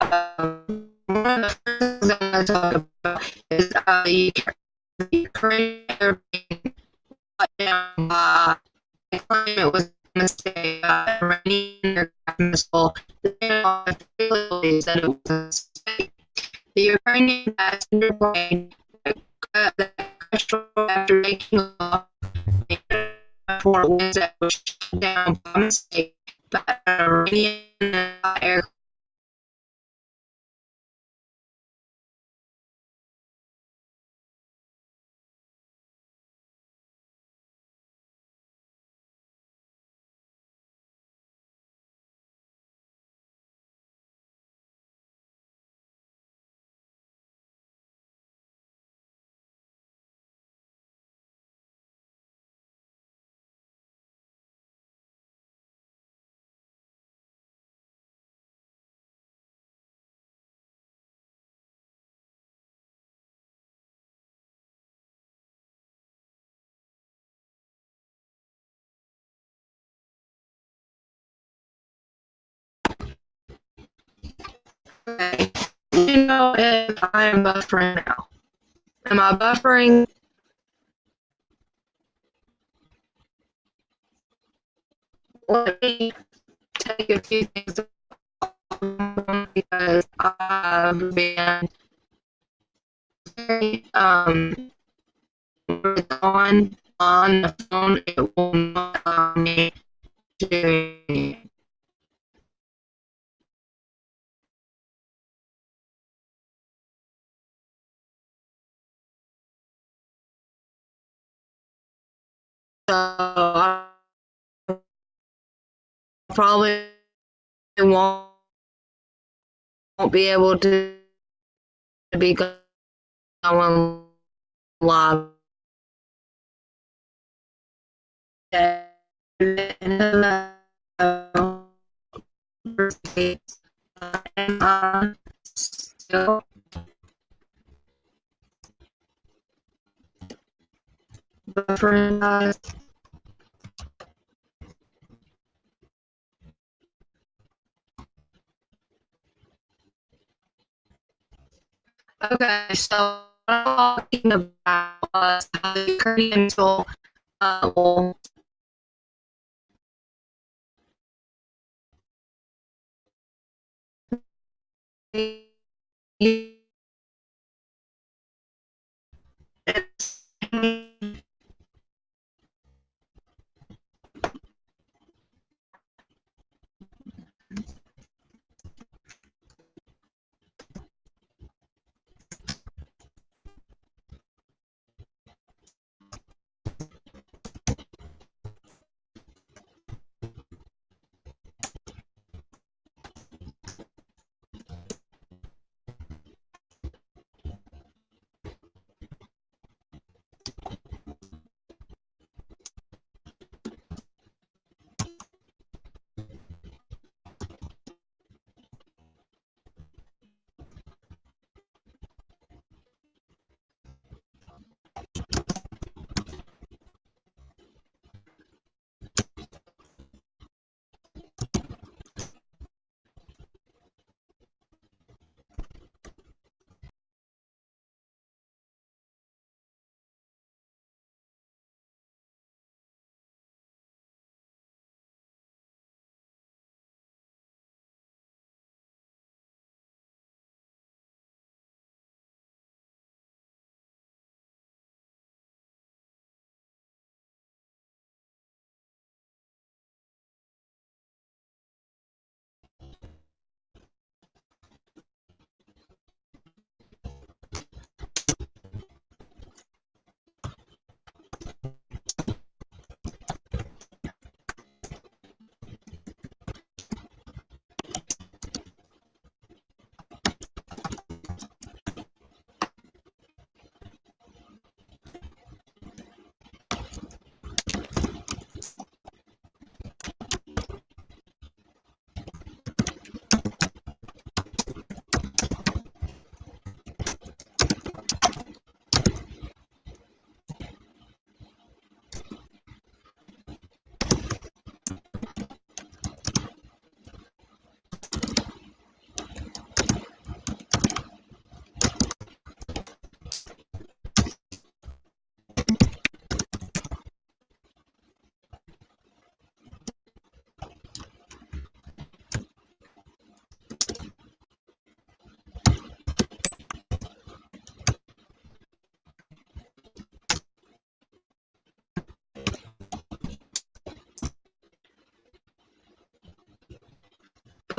One of the first things I want to talk about is Ukraine being shut down by the claim it was a mistake. Iranian aircraft missile. The that it was a mistake. The Ukrainian passenger plane that crashed after taking off Fort Winds that was shut down by mistake by Iranian aircraft. Okay. You know if I am buffering now. Am I buffering? Let me take a few things because I've been very, it's on the phone. It will not allow me to. So I probably won't be able to be going live. Still buffering, guys. Okay, so talking about how the Korean tool will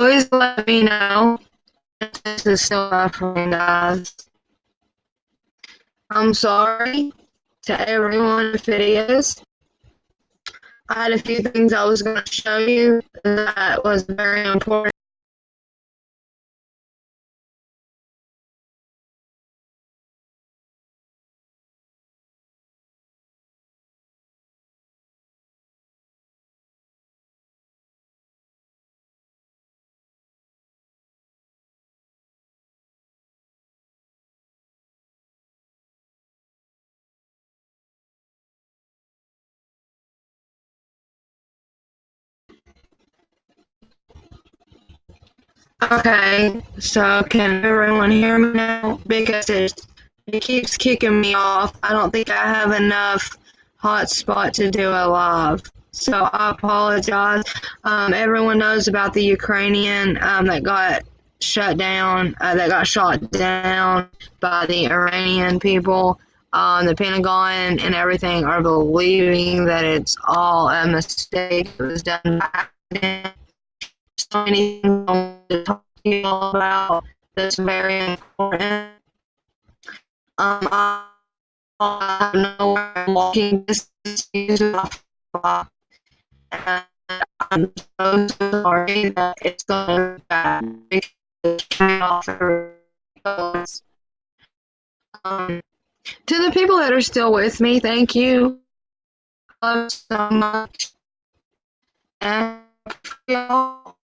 Please let me know if this is still buffering, guys. I'm sorry to everyone if it is. I had a few things I was going to show you that was very important. Okay, so can everyone hear me now? Because it keeps kicking me off. I don't think I have enough hotspot to do it live. So I apologize. Everyone knows about the Ukrainian that got shut down, that got shot down by the Iranian people. The Pentagon and everything are believing that it's all a mistake. It was done by accident. So many things I want to talk to you all about that's very important. I have nowhere walking distance to use my and I'm so sorry that it's going to bad because turn off to the people that are still with me, thank you so much. And y'all,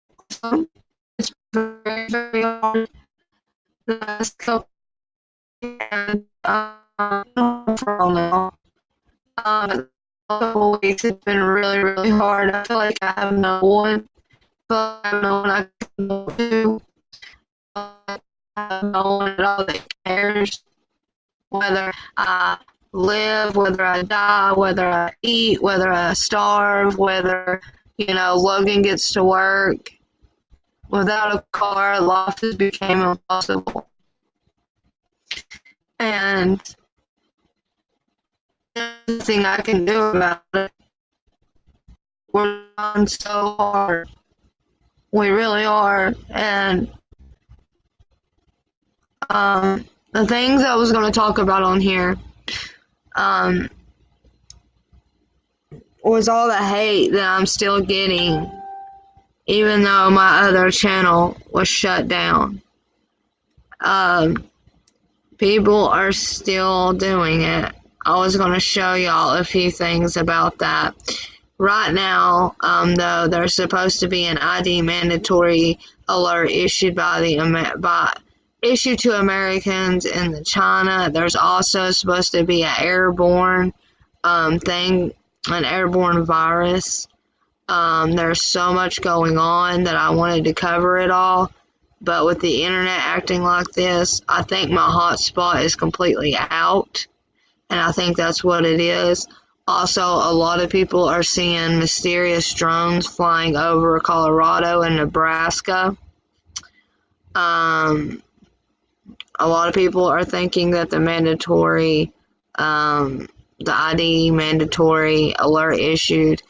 it's very, very hard the last couple and for a now. A couple of weeks it's been really, really hard. I feel like I have no one. I have no one I can go to. I have no one at all that cares whether I live, whether I die, whether I eat, whether I starve, whether, Logan gets to work. Without a car, life has become impossible. And there's nothing I can do about it. We're trying so hard. We really are. And the things I was going to talk about on here was all the hate that I'm still getting, even though my other channel was shut down. People are still doing it. I was going to show y'all a few things about that. Right now, though, there's supposed to be an ID mandatory alert issued issued to Americans in China. There's also supposed to be an airborne an airborne virus. There's so much going on that I wanted to cover it all. But with the internet acting like this, I think my hotspot is completely out. And I think that's what it is. Also, a lot of people are seeing mysterious drones flying over Colorado and Nebraska. A lot of people are thinking that the ID mandatory alert issued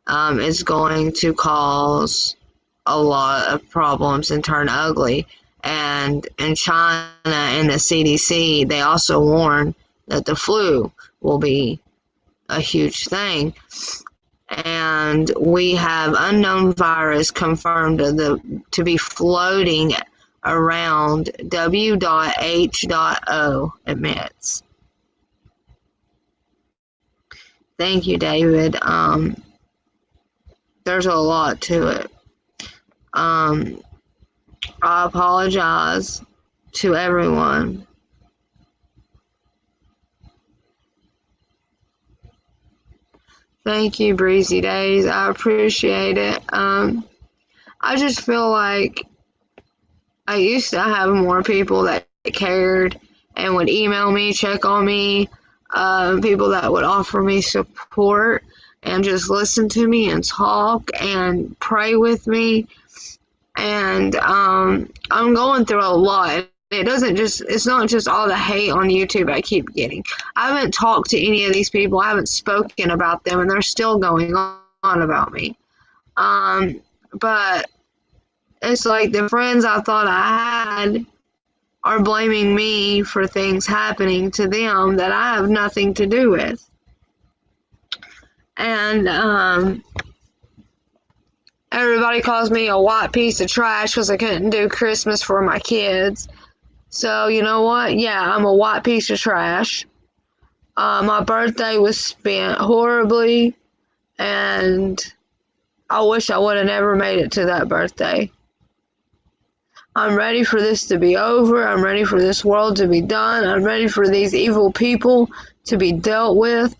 is going to cause a lot of problems and turn ugly. And in China and the CDC, they also warn that the flu will be a huge thing. And we have unknown virus confirmed to be floating around W.H.O admits. Thank you, David. There's a lot to it. I apologize to everyone. Thank you, Breezy Days. I appreciate it. I just feel like I used to have more people that cared and would email me, check on me, people that would offer me support and just listen to me and talk and pray with me. And I'm going through a lot. It's not just all the hate on YouTube I keep getting. I haven't talked to any of these people. I haven't spoken about them, and they're still going on about me. But It's like the friends I thought I had are blaming me for things happening to them that I have nothing to do with. And everybody calls me a white piece of trash because I couldn't do Christmas for my kids. So, you know what? Yeah, I'm a white piece of trash. My birthday was spent horribly, and I wish I would have never made it to that birthday. I'm ready for this to be over. I'm ready for this world to be done. I'm ready for these evil people to be dealt with.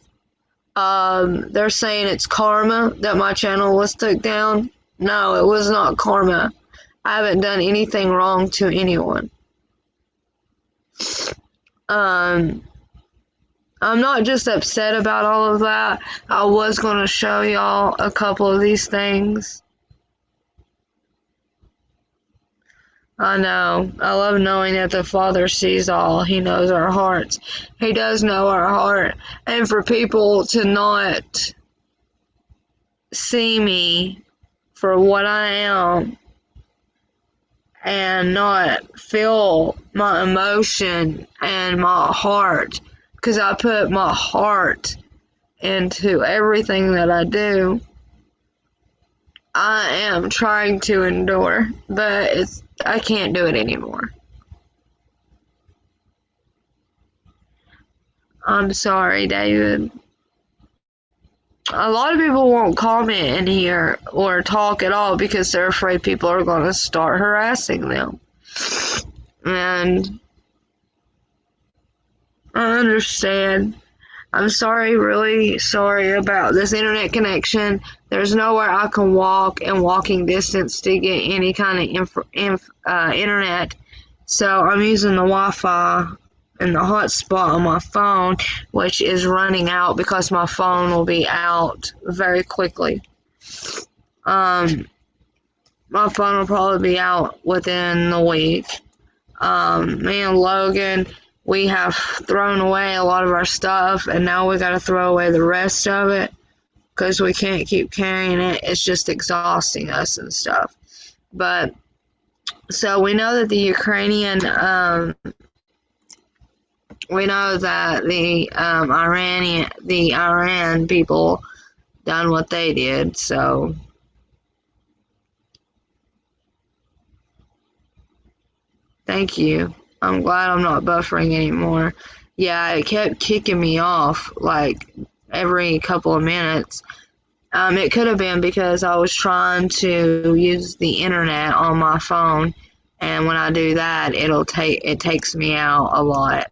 They're saying it's karma that my channel was took down. No, it was not karma. I haven't done anything wrong to anyone. I'm not just upset about all of that. I was going to show y'all a couple of these things. I know. I love knowing that the Father sees all. He knows our hearts. He does know our heart. And for people to not see me for what I am and not feel my emotion and my heart, because I put my heart into everything that I do. I am trying to endure, but I can't do it anymore. I'm sorry, David. A lot of people won't comment in here or talk at all because they're afraid people are going to start harassing them. And I understand. I'm sorry, really sorry about this internet connection. There's nowhere I can walk in walking distance to get any kind of internet. So I'm using the Wi-Fi and the hotspot on my phone, which is running out because my phone will be out very quickly. My phone will probably be out within the week. Me and Logan, we have thrown away a lot of our stuff, and now we got to throw away the rest of it because we can't keep carrying it. It's just exhausting us and stuff. But so we know that the Ukrainian, we know that the Iran people done what they did. So thank you. I'm glad I'm not buffering anymore. Yeah, it kept kicking me off like every couple of minutes. It could have been because I was trying to use the internet on my phone, and when I do that, it takes me out a lot.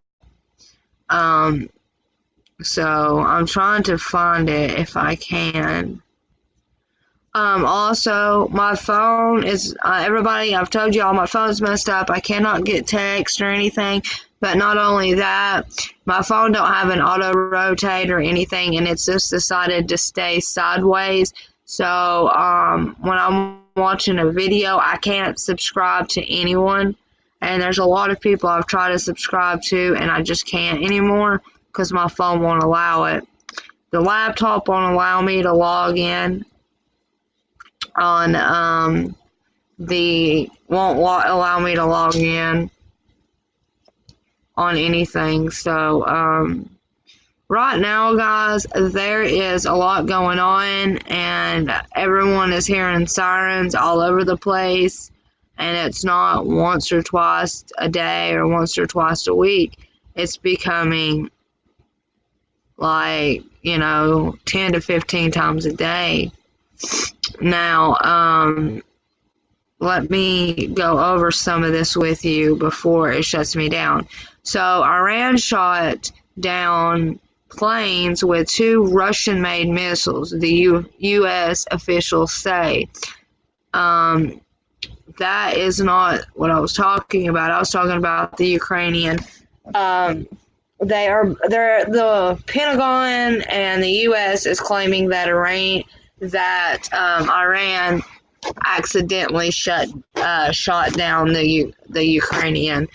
So I'm trying to find it if I can. Also, my phone is, everybody, I've told you all my phone's messed up. I cannot get text or anything. But not only that, my phone don't have an auto rotate or anything, and it's just decided to stay sideways. So when I'm watching a video, I can't subscribe to anyone. And there's a lot of people I've tried to subscribe to, and I just can't anymore because my phone won't allow it. The laptop won't allow me to log in on won't allow me to log in on anything. So right now, guys, there is a lot going on, and everyone is hearing sirens all over the place, and it's not once or twice a day or once or twice a week. It's becoming like 10 to 15 times a day. Now, let me go over some of this with you before it shuts me down. So Iran shot down planes with 2 Russian-made missiles, the U.S. officials say. That is not what I was talking about. I was talking about the Ukrainian. The Pentagon and the U.S. is claiming that Iran accidentally shot down the Ukrainian,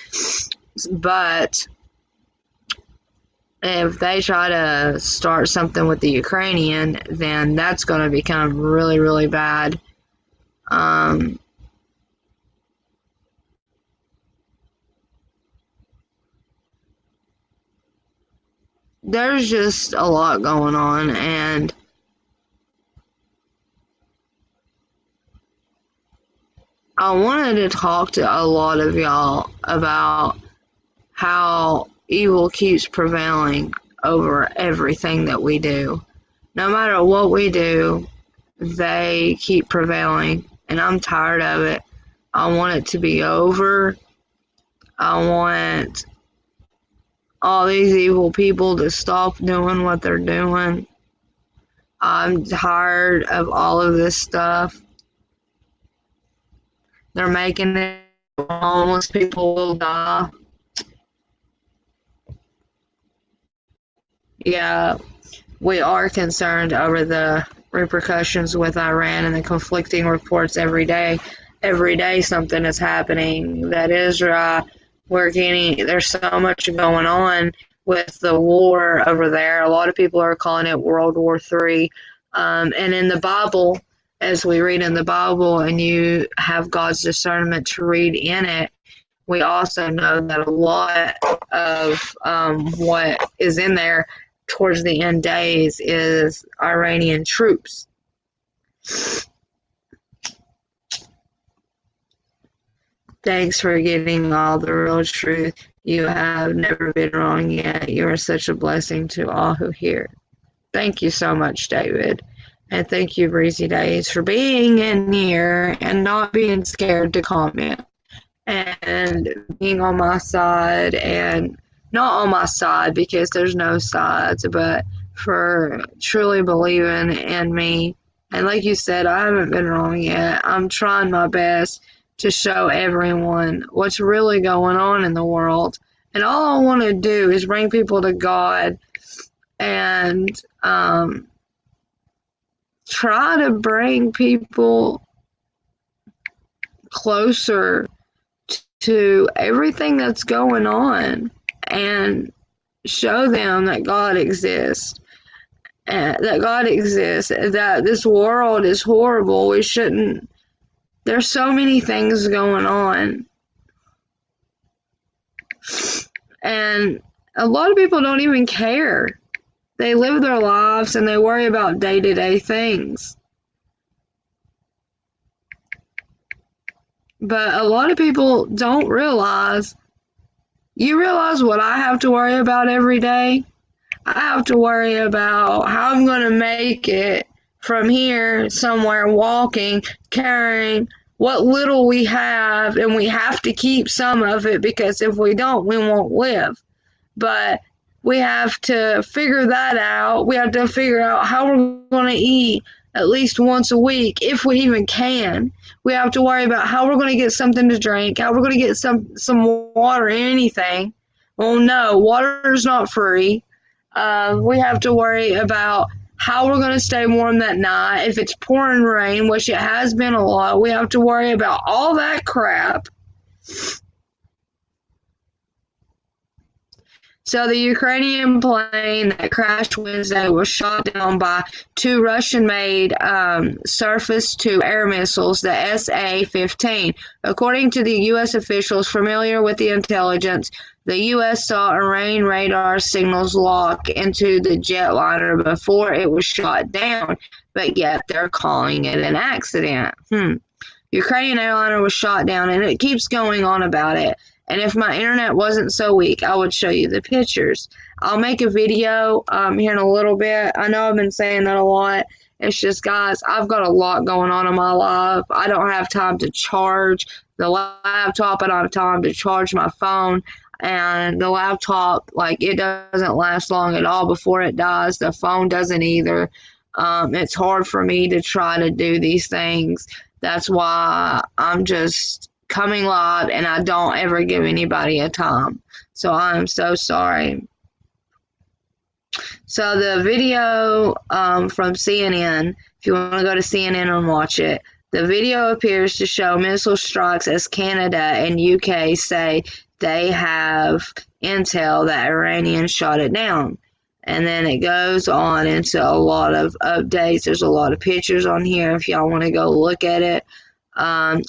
but if they try to start something with the Ukrainian, then that's going to become really, really bad. there's just a lot going on, and I wanted to talk to a lot of y'all about how evil keeps prevailing over everything that we do. No matter what we do, they keep prevailing, and I'm tired of it. I want it to be over. I want all these evil people to stop doing what they're doing. I'm tired of all of this stuff. They're making it homeless people will die. Yeah, we are concerned over the repercussions with Iran and the conflicting reports every day. Every day something is happening that is right. There's so much going on with the war over there. A lot of people are calling it World War III. And in the Bible, as we read in the Bible, and you have God's discernment to read in it, we also know that a lot of what is in there towards the end days is Iranian troops. Thanks for getting all the real truth. You have never been wrong yet. You are such a blessing to all who hear. Thank you so much, David. And thank you, Breezy Days, for being in here and not being scared to comment and being on my side, and not on my side because there's no sides, but for truly believing in me. And like you said, I haven't been wrong yet. I'm trying my best to show everyone what's really going on in the world. And all I want to do is bring people to God and try to bring people closer to everything that's going on and show them that God exists. That this world is horrible. We shouldn't. There's so many things going on. And a lot of people don't even care. They live their lives and they worry about day-to-day things. But a lot of people don't realize. You realize what I have to worry about every day? I have to worry about how I'm going to make it from here somewhere, walking, carrying what little we have, and we have to keep some of it because if we don't, we won't live. But we have to figure that out. We have to figure out how we're going to eat at least once a week, if we even can. We have to worry about how we're going to get something to drink, how we're going to get some water, anything. Well, no, water is not free. We have to worry about how we're going to stay warm that night. If it's pouring rain, which it has been a lot, we have to worry about all that crap. So the Ukrainian plane that crashed Wednesday was shot down by two Russian-made surface-to-air missiles, the SA-15. According to the U.S. officials familiar with the intelligence, the U.S. saw Iran radar signals lock into the jetliner before it was shot down, but yet they're calling it an accident. Ukrainian airliner was shot down, and it keeps going on about it. And if my internet wasn't so weak, I would show you the pictures. I'll make a video here in a little bit. I know I've been saying that a lot. It's just, guys, I've got a lot going on in my life. I don't have time to charge the laptop. I don't have time to charge my phone. And the laptop, like, it doesn't last long at all before it dies. The phone doesn't either. It's hard for me to try to do these things. That's why I'm just coming live and I don't ever give anybody a time. So I'm so sorry. So the video from CNN, if you want to go to CNN and watch it, the video appears to show missile strikes as Canada and UK say they have intel that Iranians shot it down. And then it goes on into a lot of updates. There's a lot of pictures on here if y'all want to go look at it.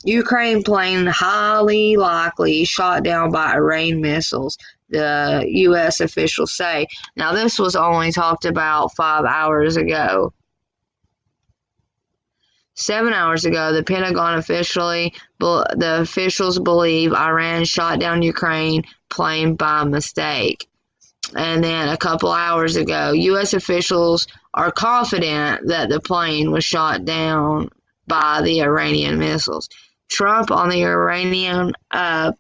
Ukraine plane highly likely shot down by Iran missiles. the U.S. officials say. Now, this was only talked about 5 hours ago. 7 hours ago, the Pentagon the officials believe Iran shot down Ukraine plane by mistake. And then a couple hours ago, U.S. officials are confident that the plane was shot down by the Iranian missiles. Trump on the Iranian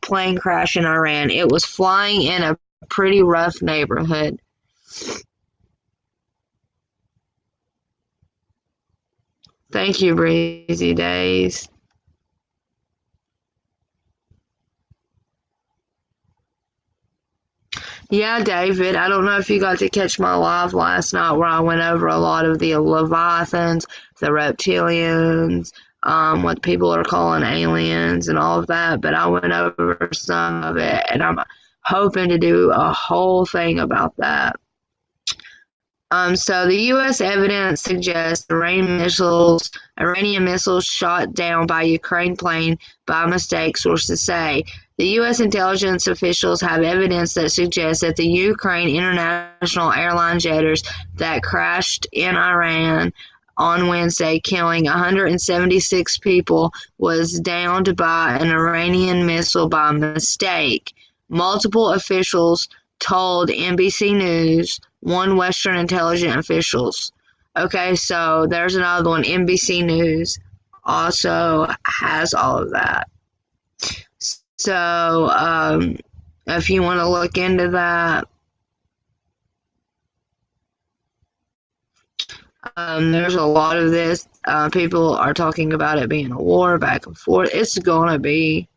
plane crash in Iran. It was flying in a pretty rough neighborhood. Thank you, Breezy Days. Yeah, David, I don't know if you got to catch my live last night where I went over a lot of the Leviathans, the reptilians, what people are calling aliens and all of that, but I went over some of it, and I'm hoping to do a whole thing about that. So the U.S. evidence suggests Iranian missiles shot down by Ukraine plane by mistake, sources say. The U.S. intelligence officials have evidence that suggests that the Ukraine international airline jetters that crashed in Iran on Wednesday, killing 176 people, was downed by an Iranian missile by mistake. Multiple officials told NBC News, one Western intelligence officials. Okay, so there's another one. NBC News also has all of that. So if you want to look into that, there's a lot of this. People are talking about it being a war back and forth. It's gonna be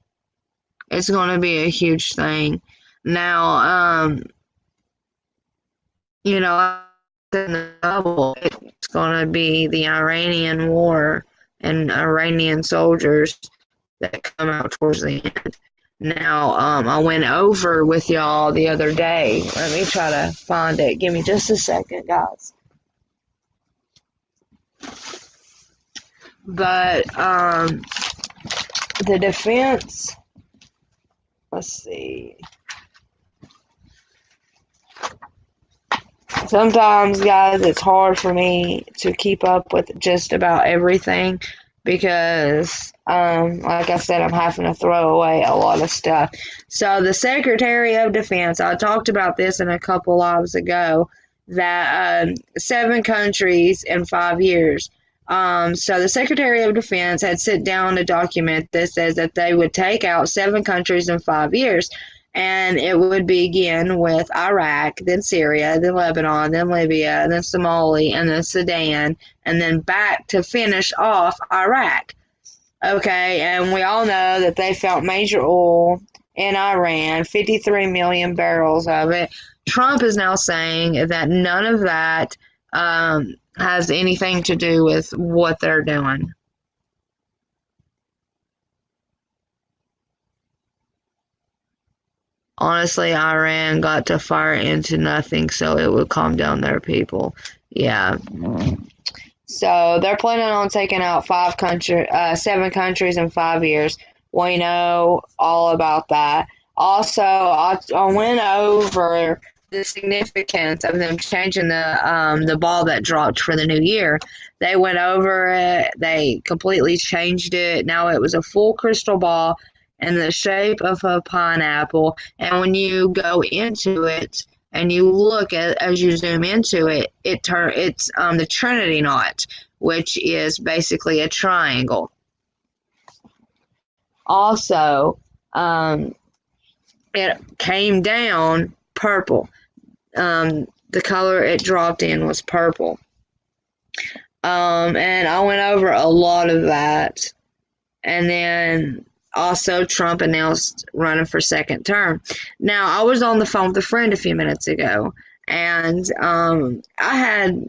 a huge thing. Now, you know, in the Bible, it's going to be the Iranian war and Iranian soldiers that come out towards the end. Now, I went over with y'all the other day. Let me try to find it. Give me just a second, guys. But the defense, let's see. Sometimes, guys, it's hard for me to keep up with just about everything because, like I said, I'm having to throw away a lot of stuff. So the Secretary of Defense, I talked about this in a couple lives ago, that 7 countries in 5 years. So the Secretary of Defense had sit down a document that says that they would take out 7 countries in 5 years. And it would begin with Iraq, then Syria, then Lebanon, then Libya, then Somalia, and then Sudan, and then back to finish off Iraq. Okay, and we all know that they found major oil in Iran, 53 million barrels of it. Trump is now saying that none of that has anything to do with what they're doing. Honestly, Iran got to fire into nothing, so it would calm down their people. Yeah. So they're planning on taking out 7 countries in 5 years. We know all about that. Also, I went over the significance of them changing the ball that dropped for the new year. They went over it. They completely changed it. Now it was a full crystal ball in the shape of a pineapple, and when you go into it and you look at as you zoom into it, it's the Trinity knot, which is basically a triangle. Also, it came down purple. The color it dropped in was purple. And I went over a lot of that, and then also, Trump announced running for second term. Now, I was on the phone with a friend a few minutes ago, and I had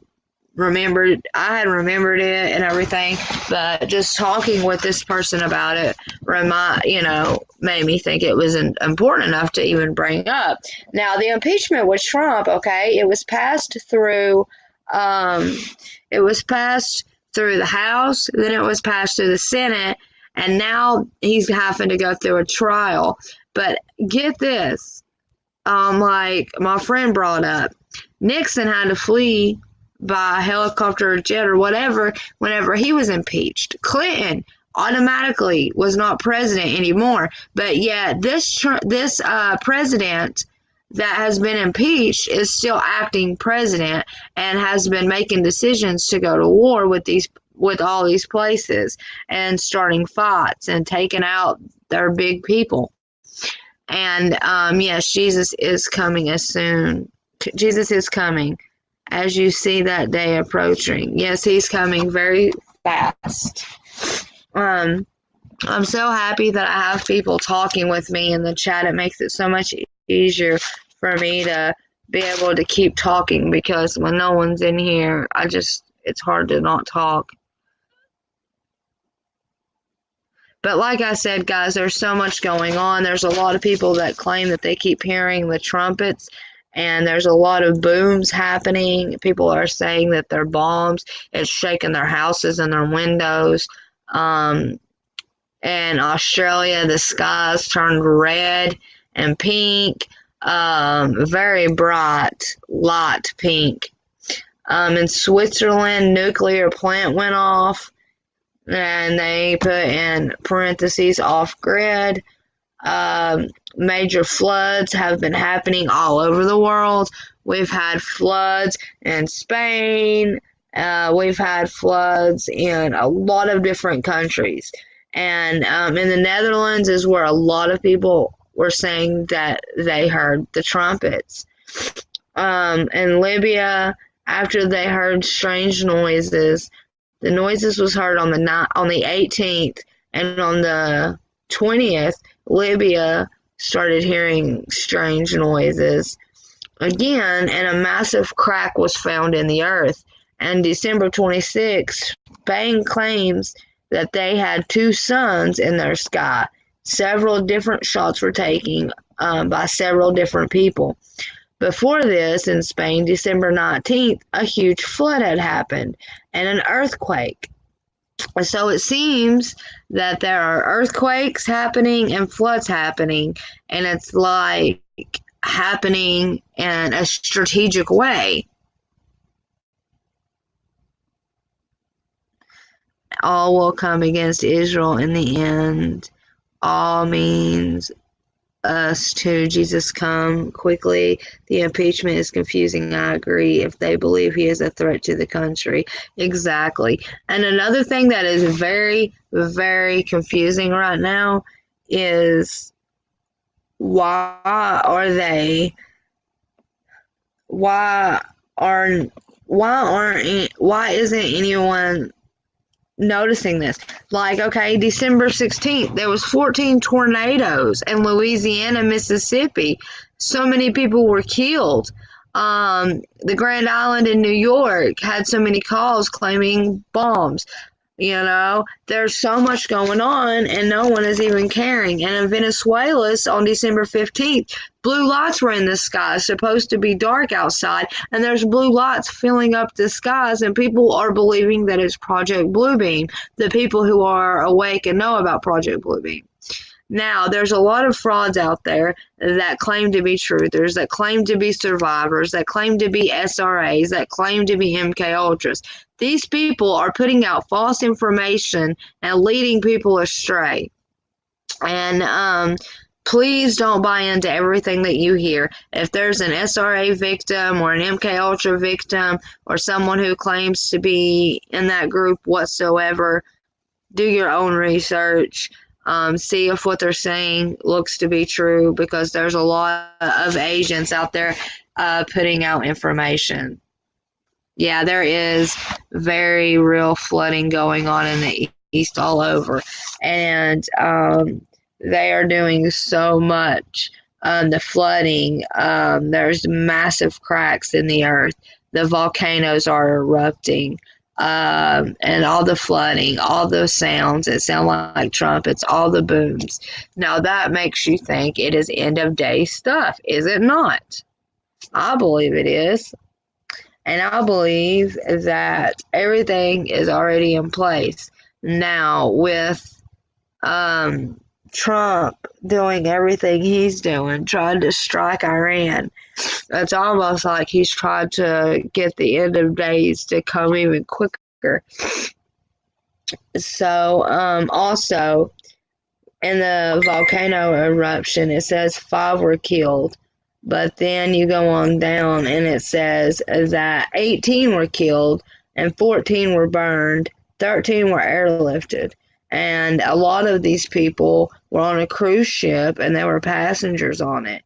remembered it and everything, but just talking with this person about it made me think it was important enough to even bring up. Now, the impeachment with Trump, okay, it was passed through the House, then it was passed through the Senate, and now he's having to go through a trial. But get this, like my friend brought up, Nixon had to flee by helicopter or jet or whatever whenever he was impeached. Clinton automatically was not president anymore, but yet this president that has been impeached is still acting president and has been making decisions to go to war with all these places and starting fights and taking out their big people. And yes, Jesus is coming as soon. Jesus is coming as you see that day approaching. Yes, he's coming very fast. I'm so happy that I have people talking with me in the chat. It makes it so much easier for me to be able to keep talking, because when no one's in here, it's hard to not talk. But like I said, guys, there's so much going on. There's a lot of people that claim that they keep hearing the trumpets, and there's a lot of booms happening. People are saying that they're bombs. It's shaking their houses and their windows. In Australia, the skies turned red and pink, very bright, light pink. In Switzerland, nuclear plant went off, and they put in parentheses off grid. Major floods have been happening all over the world. We've had floods in Spain. We've had floods in a lot of different countries. And in the Netherlands is where a lot of people were saying that they heard the trumpets. In Libya, after they heard strange noises, the noises was heard on the 18th, and on the 20th, Libya started hearing strange noises again, and a massive crack was found in the earth. And December 26th, Spain claims that they had two suns in their sky. Several different shots were taken by several different people. Before this, in Spain, December 19th, a huge flood had happened and an earthquake. So it seems that there are earthquakes happening and floods happening, and it's like happening in a strategic way. All will come against Israel in the end. All means us to Jesus come quickly. The impeachment is confusing, I agree, if they believe he is a threat to the country. Exactly. And another thing that is very, very confusing right now is why isn't anyone noticing this? Like, okay, December 16th, there was 14 tornadoes in Louisiana, Mississippi. So many people were killed. The Grand Island in New York had so many calls claiming bombs. There's so much going on, and no one is even caring. And in Venezuela, on December 15th, blue lights were in the sky. It's supposed to be dark outside, and there's blue lights filling up the skies, and people are believing that it's Project Bluebeam, the people who are awake and know about Project Bluebeam. Now, there's a lot of frauds out there that claim to be truthers, that claim to be survivors, that claim to be SRAs, that claim to be MK Ultras. These people are putting out false information and leading people astray. And please don't buy into everything that you hear. If there's an SRA victim or an MK Ultra victim or someone who claims to be in that group whatsoever, do your own research. See if what they're saying looks to be true, because there's a lot of agents out there putting out information. Yeah, there is very real flooding going on in the east all over, and they are doing so much. The flooding, there's massive cracks in the earth. The volcanoes are erupting. And all the flooding, all those sounds that sound like trumpets, all the booms. Now that makes you think it is end of day stuff, is it not? I believe it is. And I believe that everything is already in place now with Trump doing everything he's doing, trying to strike Iran. It's almost like he's trying to get the end of days to come even quicker. So, also in the volcano eruption, it says 5 were killed, but then you go on down and it says that 18 were killed and 14 were burned, 13 were airlifted. And a lot of these people were on a cruise ship and they were passengers on it.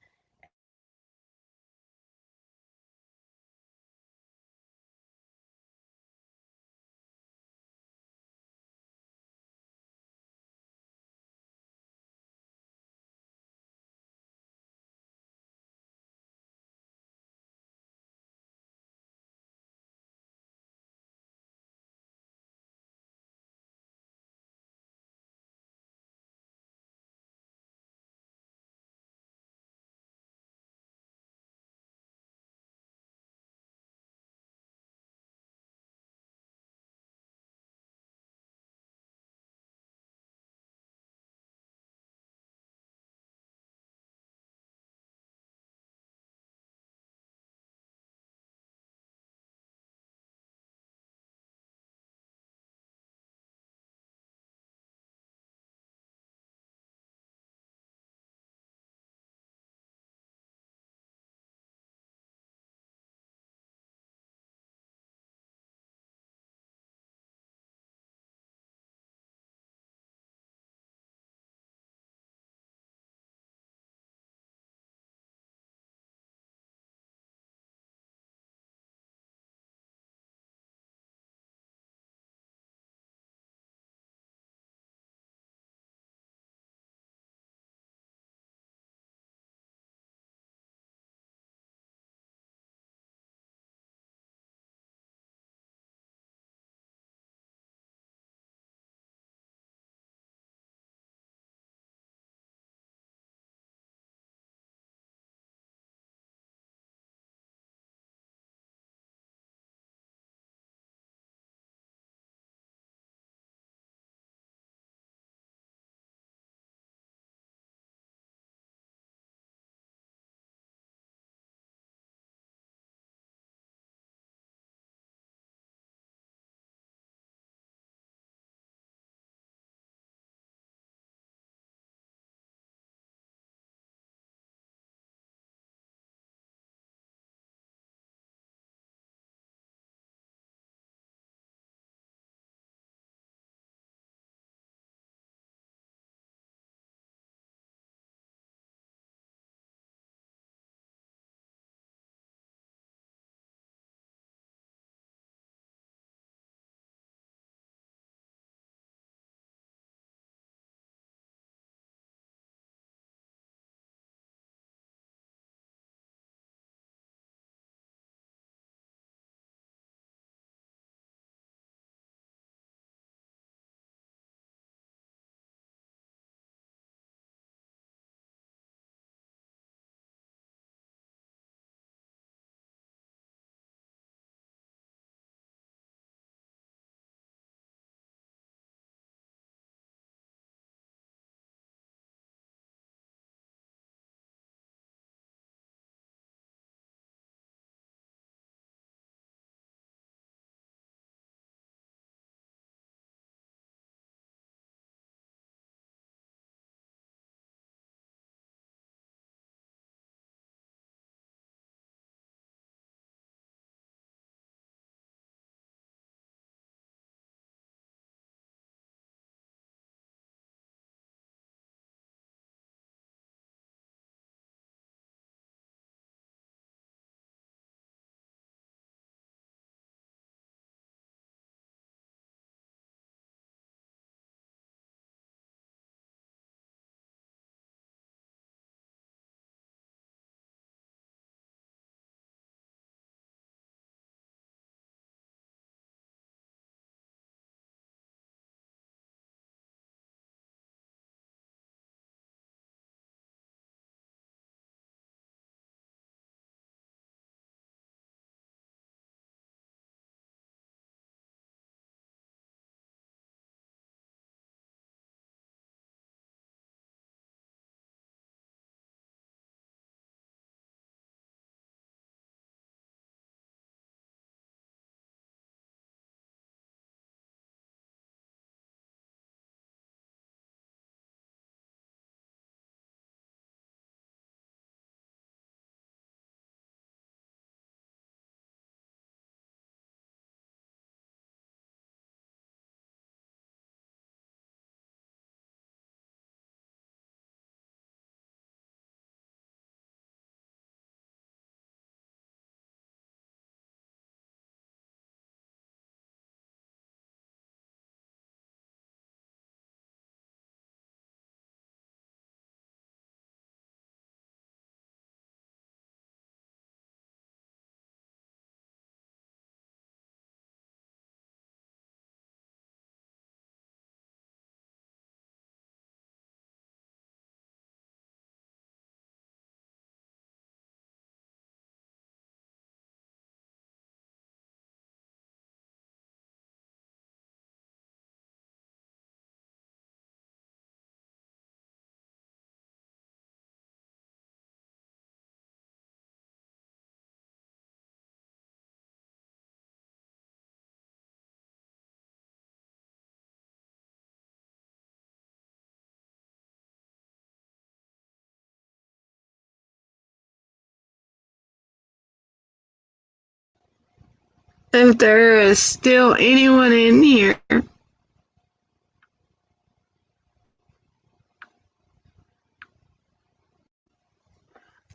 if there is still anyone in here.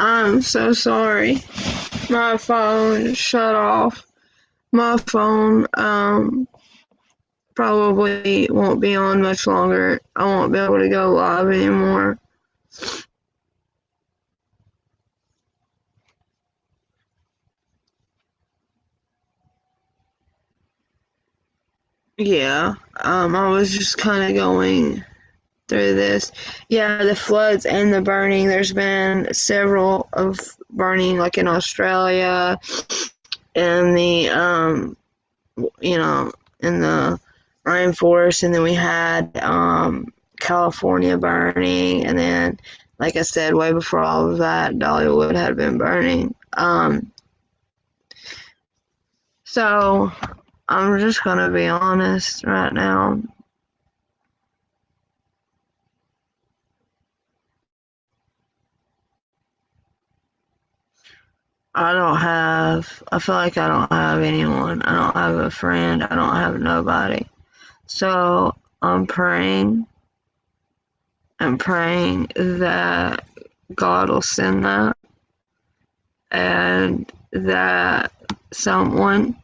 I'm so sorry. My phone shut off. My phone probably won't be on much longer. I won't be able to go live anymore. Yeah, I was just kind of going through this. Yeah, the floods and the burning. There's been several of burning, like in Australia, and the you know, in the rainforest, and then we had California burning, and then, like I said, way before all of that, Dollywood had been burning. So I'm just gonna be honest right now. I feel like I don't have anyone. I don't have a friend. I don't have nobody. So I'm praying that God will send that, and that someone